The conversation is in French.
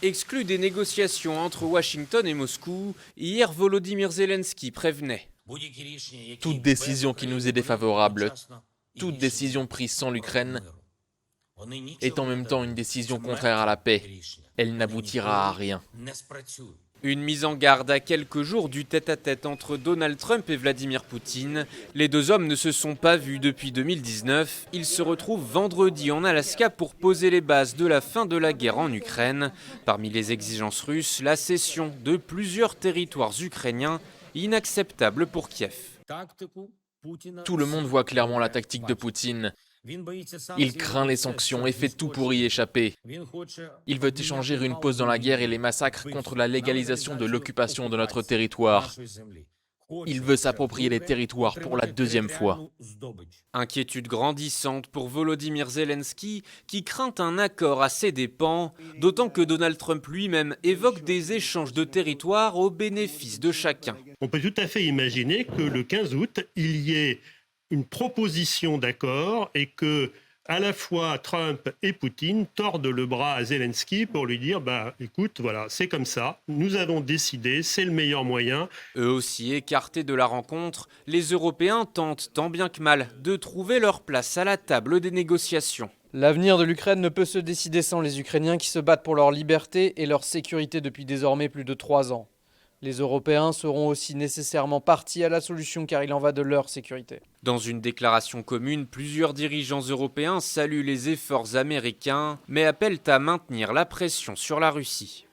Exclu des négociations entre Washington et Moscou, hier Volodymyr Zelensky prévenait. Toute décision qui nous est défavorable, toute décision prise sans l'Ukraine, est en même temps une décision contraire à la paix. Elle n'aboutira à rien. Une mise en garde à quelques jours du tête-à-tête entre Donald Trump et Vladimir Poutine. Les deux hommes ne se sont pas vus depuis 2019. Ils se retrouvent vendredi en Alaska pour poser les bases de la fin de la guerre en Ukraine. Parmi les exigences russes, la cession de plusieurs territoires ukrainiens, inacceptable pour Kiev. Tout le monde voit clairement la tactique de Poutine. Il craint les sanctions et fait tout pour y échapper. Il veut échanger une pause dans la guerre et les massacres contre la légalisation de l'occupation de notre territoire. Il veut s'approprier les territoires pour la deuxième fois. Inquiétude grandissante pour Volodymyr Zelensky qui craint un accord à ses dépens, d'autant que Donald Trump lui-même évoque des échanges de territoires au bénéfice de chacun. On peut tout à fait imaginer que le 15 août, il y ait une proposition d'accord et que à la fois Trump et Poutine tordent le bras à Zelensky pour lui dire écoute, voilà, c'est comme ça, nous avons décidé, c'est le meilleur moyen. Eux aussi écartés de la rencontre, les Européens tentent tant bien que mal de trouver leur place à la table des négociations. L'avenir de l'Ukraine ne peut se décider sans les Ukrainiens qui se battent pour leur liberté et leur sécurité depuis désormais plus de 3 ans. Les Européens seront aussi nécessairement partis à la solution car il en va de leur sécurité. Dans une déclaration commune, plusieurs dirigeants européens saluent les efforts américains, mais appellent à maintenir la pression sur la Russie.